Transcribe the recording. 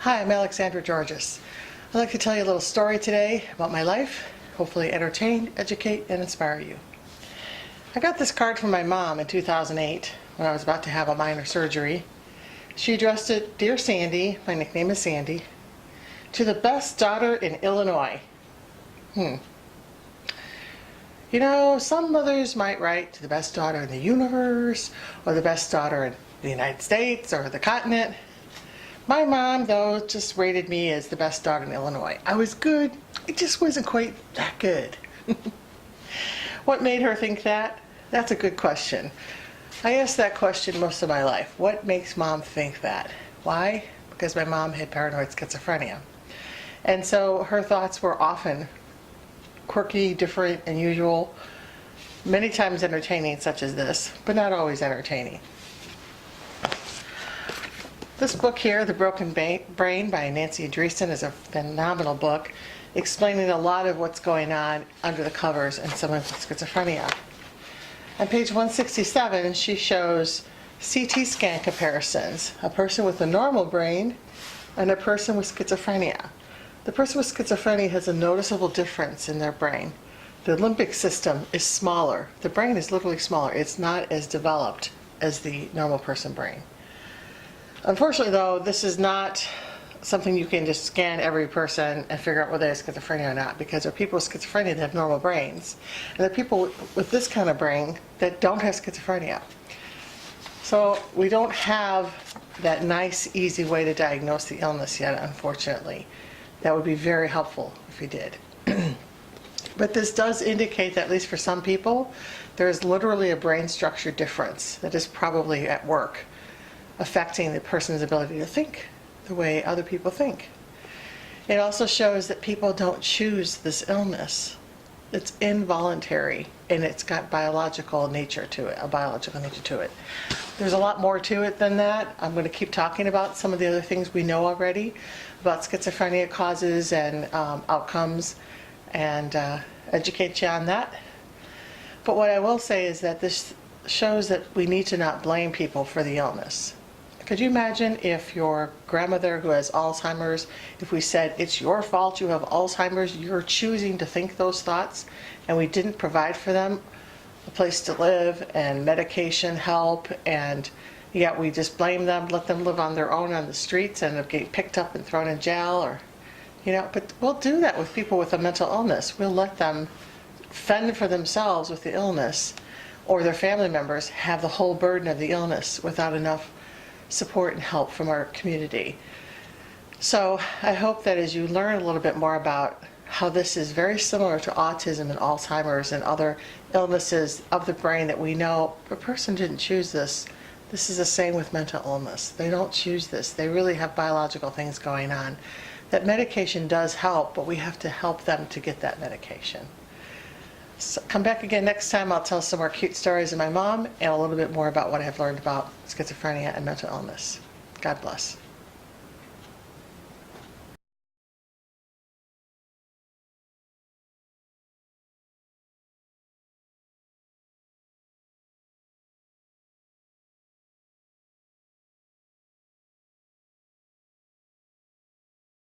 Hi, I'm Alexandra Georgas. I'd like to tell you a little story today about my life, hopefully entertain, educate, and inspire you. I got this card from my mom in 2008 when I was about to have a minor surgery. She addressed it, "Dear Sandy," my nickname is Sandy, "to the best daughter in Illinois." You know, some mothers might write to the best daughter in the universe, or the best daughter in the United States, or the continent. My mom, though, just rated me as the best daughter in Illinois. I was good, I just wasn't quite that good. What made her think that? That's a good question. I asked that question most of my life. What makes mom think that? Why? Because my mom had paranoid schizophrenia. And so her thoughts were often quirky, different, unusual, many times entertaining, such as this, but not always entertaining. This book here, The Broken Brain by Nancy Andreessen, is a phenomenal book explaining a lot of what's going on under the covers in someone with schizophrenia. On page 167, she shows CT scan comparisons, a person with a normal brain and a person with schizophrenia. The person with schizophrenia has a noticeable difference in their brain. The limbic system is smaller. The brain is literally smaller. It's not as developed as the normal person brain. Unfortunately, though, this is not something you can just scan every person and figure out whether they have schizophrenia or not, because there are people with schizophrenia that have normal brains, and there are people with this kind of brain that don't have schizophrenia. So we don't have that nice, easy way to diagnose the illness yet, unfortunately. That would be very helpful if we did. But this does indicate that, at least for some people, there is literally a brain structure difference that is probably at work, affecting the person's ability to think the way other people think. It also shows that people don't choose this illness. It's involuntary, and it's got biological nature to it, a biological nature to it. There's a lot more to it than that. I'm going to keep talking about some of the other things we know already about schizophrenia causes and outcomes, and educate you on that. But what I will say is that this shows that we need to not blame people for the illness. Could you imagine if your grandmother who has Alzheimer's, if we said, "It's your fault you have Alzheimer's, you're choosing to think those thoughts," and we didn't provide for them a place to live and medication help, and yet we just blame them, let them live on their own on the streets and get picked up and thrown in jail, or, you know, but we'll do that with people with a mental illness. We'll let them fend for themselves with the illness, or their family members have the whole burden of the illness without enough support and help from our community. So I hope that as you learn a little bit more about how this is very similar to autism and Alzheimer's and other illnesses of the brain that we know a person didn't choose this. This is the same with mental illness. They don't choose this. They really have biological things going on. That medication does help, but we have to help them to get that medication. So come back again next time. I'll tell some more cute stories of my mom and a little bit more about what I've learned about schizophrenia and mental illness. God bless.